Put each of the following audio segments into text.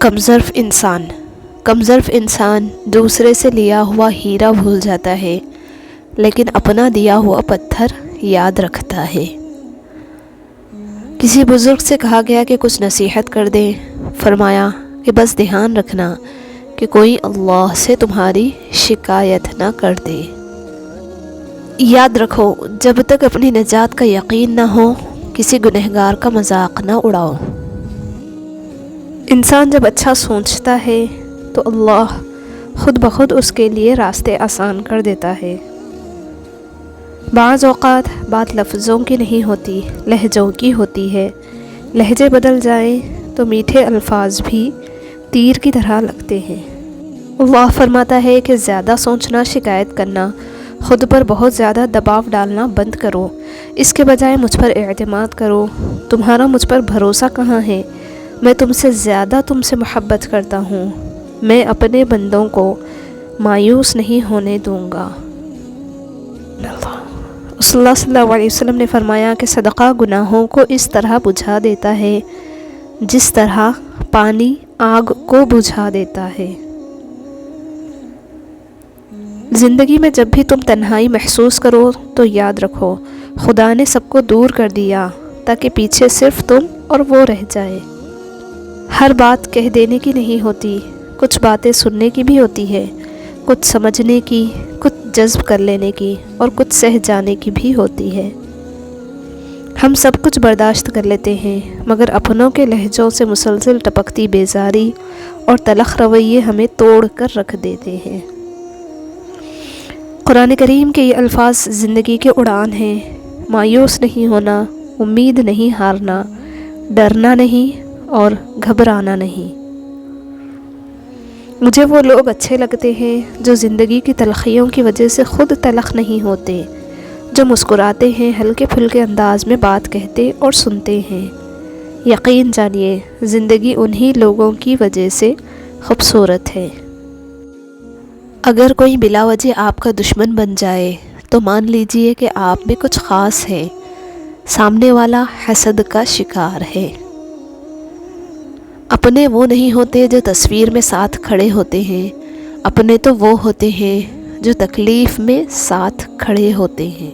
کمظرف انسان دوسرے سے لیا ہوا ہیرا بھول جاتا ہے، لیکن اپنا دیا ہوا پتھر یاد رکھتا ہے۔ کسی بزرگ سے کہا گیا کہ کچھ نصیحت کر دیں، فرمایا کہ بس دھیان رکھنا کہ کوئی اللہ سے تمہاری شکایت نہ کر دے۔ یاد رکھو، جب تک اپنی نجات کا یقین نہ ہو، کسی گنہگار کا مذاق نہ اڑاؤ۔ انسان جب اچھا سوچتا ہے تو اللہ خود بخود اس کے لیے راستے آسان کر دیتا ہے۔ بعض اوقات بات لفظوں کی نہیں ہوتی، لہجوں کی ہوتی ہے۔ لہجے بدل جائیں تو میٹھے الفاظ بھی تیر کی طرح لگتے ہیں۔ اللہ فرماتا ہے کہ زیادہ سوچنا، شکایت کرنا، خود پر بہت زیادہ دباؤ ڈالنا بند کرو، اس کے بجائے مجھ پر اعتماد کرو۔ تمہارا مجھ پر بھروسہ کہاں ہے؟ میں تم سے زیادہ تم سے محبت کرتا ہوں، میں اپنے بندوں کو مایوس نہیں ہونے دوں گا۔ رسول اللہ صلی اللہ علیہ وسلم نے فرمایا کہ صدقہ گناہوں کو اس طرح بجھا دیتا ہے جس طرح پانی آگ کو بجھا دیتا ہے۔ زندگی میں جب بھی تم تنہائی محسوس کرو تو یاد رکھو، خدا نے سب کو دور کر دیا تاکہ پیچھے صرف تم اور وہ رہ جائے۔ ہر بات کہہ دینے کی نہیں ہوتی، کچھ باتیں سننے کی بھی ہوتی ہے، کچھ سمجھنے کی، کچھ جذب کر لینے کی، اور کچھ سہ جانے کی بھی ہوتی ہے۔ ہم سب کچھ برداشت کر لیتے ہیں، مگر اپنوں کے لہجوں سے مسلسل ٹپکتی بیزاری اور تلخ رویے ہمیں توڑ کر رکھ دیتے ہیں۔ قرآن کریم کے یہ الفاظ زندگی کے اڑان ہیں۔ مایوس نہیں ہونا، امید نہیں ہارنا، ڈرنا نہیں اور گھبرانا نہیں۔ مجھے وہ لوگ اچھے لگتے ہیں جو زندگی کی تلخیوں کی وجہ سے خود تلخ نہیں ہوتے، جو مسکراتے ہیں، ہلکے پھلکے انداز میں بات کہتے اور سنتے ہیں۔ یقین جانیے، زندگی انہی لوگوں کی وجہ سے خوبصورت ہے۔ اگر کوئی بلا وجہ آپ کا دشمن بن جائے تو مان لیجئے کہ آپ میں کچھ خاص ہے، سامنے والا حسد کا شکار ہے۔ اپنے وہ نہیں ہوتے جو تصویر میں ساتھ کھڑے ہوتے ہیں، اپنے تو وہ ہوتے ہیں جو تکلیف میں ساتھ کھڑے ہوتے ہیں۔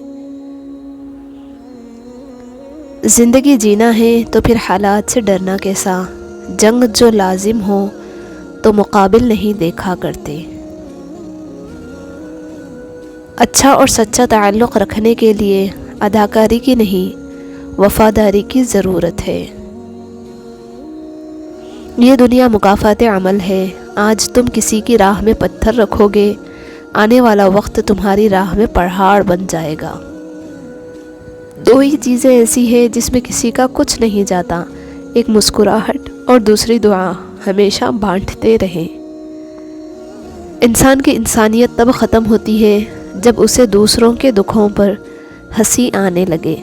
زندگی جینا ہے تو پھر حالات سے ڈرنا کیسا؟ جنگ جو لازم ہو تو مقابل نہیں دیکھا کرتے۔ اچھا اور سچا تعلق رکھنے کے لیے اداکاری کی نہیں، وفاداری کی ضرورت ہے۔ یہ دنیا مکافات عمل ہے۔ آج تم کسی کی راہ میں پتھر رکھو گے، آنے والا وقت تمہاری راہ میں پہاڑ بن جائے گا۔ دو ہی چیزیں ایسی ہیں جس میں کسی کا کچھ نہیں جاتا، ایک مسکراہٹ اور دوسری دعا، ہمیشہ بانٹتے رہیں۔ انسان کی انسانیت تب ختم ہوتی ہے جب اسے دوسروں کے دکھوں پر ہنسی آنے لگے۔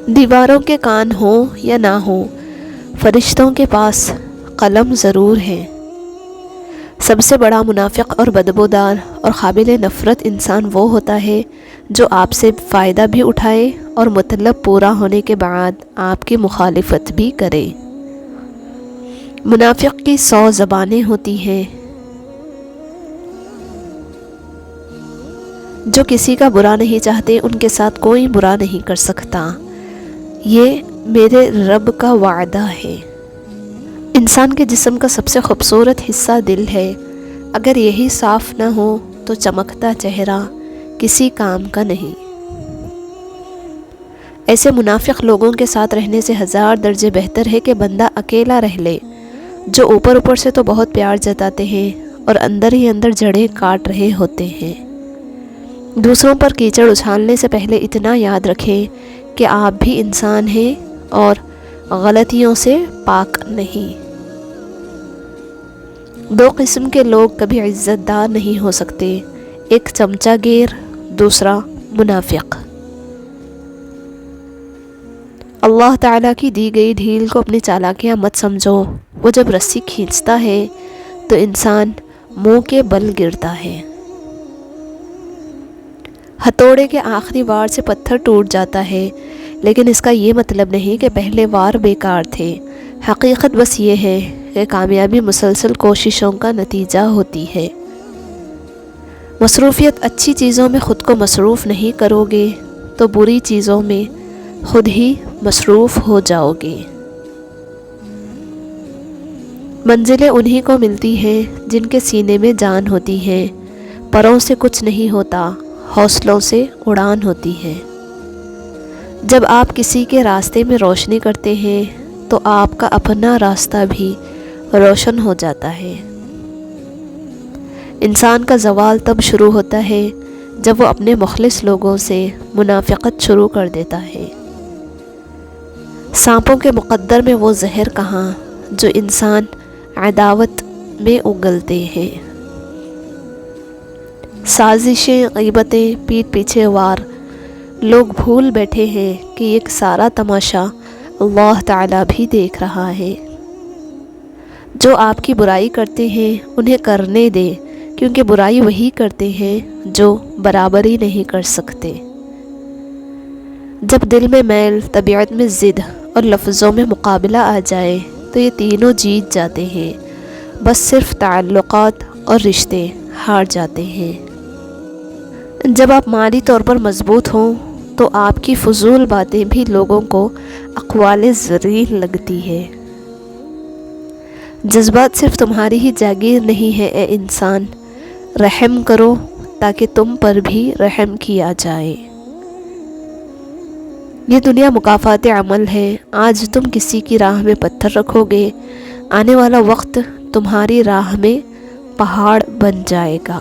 دیواروں کے کان ہوں یا نہ ہوں، فرشتوں کے پاس قلم ضرور ہے۔ سب سے بڑا منافق اور بدبودار اور قابل نفرت انسان وہ ہوتا ہے جو آپ سے فائدہ بھی اٹھائے اور مطلب پورا ہونے کے بعد آپ کی مخالفت بھی کرے۔ منافق کی 100 زبانیں ہوتی ہیں۔ جو کسی کا برا نہیں چاہتے ان کے ساتھ کوئی برا نہیں کر سکتا، یہ میرے رب کا وعدہ ہے۔ انسان کے جسم کا سب سے خوبصورت حصہ دل ہے، اگر یہی صاف نہ ہو تو چمکتا چہرہ کسی کام کا نہیں۔ ایسے منافق لوگوں کے ساتھ رہنے سے 1000 درجے بہتر ہے کہ بندہ اکیلا رہ لے، جو اوپر سے تو بہت پیار جتاتے ہیں اور اندر ہی اندر جڑیں کاٹ رہے ہوتے ہیں۔ دوسروں پر کیچڑ اچھالنے سے پہلے اتنا یاد رکھیں کہ آپ بھی انسان ہیں اور غلطیوں سے پاک نہیں۔ 2 قسم کے لوگ کبھی عزت دار نہیں ہو سکتے، ایک چمچہ گیر، دوسرا منافق۔ اللہ تعالیٰ کی دی گئی ڈھیل کو اپنی چالاکیاں مت سمجھو، وہ جب رسی کھینچتا ہے تو انسان منہ کے بل گرتا ہے۔ ہتھوڑے کے آخری وار سے پتھر ٹوٹ جاتا ہے، لیکن اس کا یہ مطلب نہیں کہ پہلے وار بیکار تھے۔ حقیقت بس یہ ہے کہ کامیابی مسلسل کوششوں کا نتیجہ ہوتی ہے۔ مصروفیت اچھی چیزوں میں خود کو مصروف نہیں کرو گے تو بری چیزوں میں خود ہی مصروف ہو جاؤ گے۔ منزلیں انہی کو ملتی ہیں جن کے سینے میں جان ہوتی ہے، پروں سے کچھ نہیں ہوتا، حوصلوں سے اڑان ہوتی ہے۔ جب آپ کسی کے راستے میں روشنی کرتے ہیں تو آپ کا اپنا راستہ بھی روشن ہو جاتا ہے۔ انسان کا زوال تب شروع ہوتا ہے جب وہ اپنے مخلص لوگوں سے منافقت شروع کر دیتا ہے۔ سانپوں کے مقدر میں وہ زہر کہاں جو انسان عداوت میں اگلتے ہیں۔ سازشیں، غیبتیں، پیٹھ پیچھے وار، لوگ بھول بیٹھے ہیں کہ ایک سارا تماشا اللہ تعالیٰ بھی دیکھ رہا ہے۔ جو آپ کی برائی کرتے ہیں انہیں کرنے دیں، کیونکہ برائی وہی کرتے ہیں جو برابری نہیں کر سکتے۔ جب دل میں میل، طبیعت میں ضد اور لفظوں میں مقابلہ آ جائے تو یہ تینوں جیت جاتے ہیں، بس صرف تعلقات اور رشتے ہار جاتے ہیں۔ جب آپ مالی طور پر مضبوط ہوں تو آپ کی فضول باتیں بھی لوگوں کو اقوال زرین لگتی ہے۔ جذبات صرف تمہاری ہی جاگیر نہیں ہے اے انسان، رحم کرو تاکہ تم پر بھی رحم کیا جائے۔ یہ دنیا مکافات عمل ہے، آج تم کسی کی راہ میں پتھر رکھو گے، آنے والا وقت تمہاری راہ میں پہاڑ بن جائے گا۔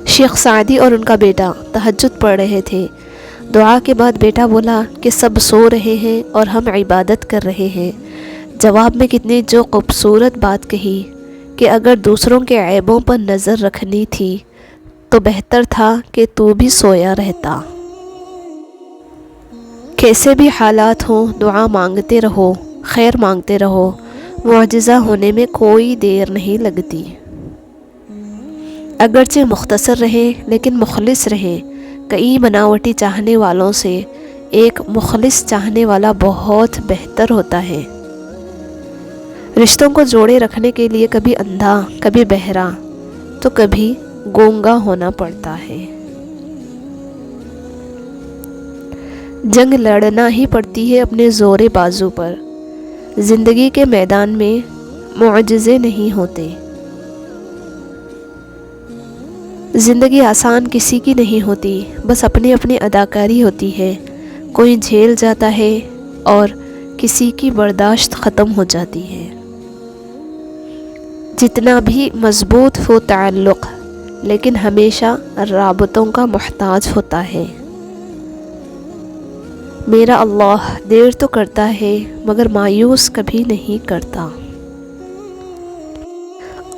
شیخ سعدی اور ان کا بیٹا تہجد پڑھ رہے تھے۔ دعا کے بعد بیٹا بولا کہ سب سو رہے ہیں اور ہم عبادت کر رہے ہیں۔ جواب میں کتنی جو خوبصورت بات کہی کہ اگر دوسروں کے عیبوں پر نظر رکھنی تھی تو بہتر تھا کہ تو بھی سویا رہتا۔ کیسے بھی حالات ہوں دعا مانگتے رہو، خیر مانگتے رہو، معجزہ ہونے میں کوئی دیر نہیں لگتی۔ اگرچہ مختصر رہیں لیکن مخلص رہیں۔ کئی بناوٹی چاہنے والوں سے ایک مخلص چاہنے والا بہت بہتر ہوتا ہے۔ رشتوں کو جوڑے رکھنے کے لیے کبھی اندھا، کبھی بہرا، تو کبھی گونگا ہونا پڑتا ہے۔ جنگ لڑنا ہی پڑتی ہے اپنے زور بازو پر۔ زندگی کے میدان میں معجزے نہیں ہوتے۔ زندگی آسان کسی کی نہیں ہوتی، بس اپنی اپنی اداکاری ہوتی ہے۔ کوئی جھیل جاتا ہے اور کسی کی برداشت ختم ہو جاتی ہے۔ جتنا بھی مضبوط ہو تعلق، لیکن ہمیشہ رابطوں کا محتاج ہوتا ہے۔ میرا اللہ دیر تو کرتا ہے مگر مایوس کبھی نہیں کرتا۔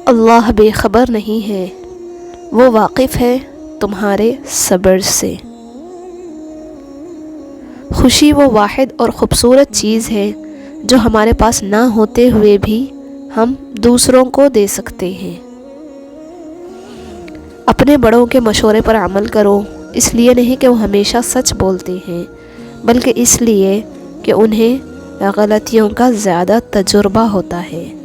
اللہ بے خبر نہیں ہے، وہ واقف ہے تمہارے صبر سے۔ خوشی وہ واحد اور خوبصورت چیز ہے جو ہمارے پاس نہ ہوتے ہوئے بھی ہم دوسروں کو دے سکتے ہیں۔ اپنے بڑوں کے مشورے پر عمل کرو، اس لیے نہیں کہ وہ ہمیشہ سچ بولتے ہیں، بلکہ اس لیے کہ انہیں غلطیوں کا زیادہ تجربہ ہوتا ہے۔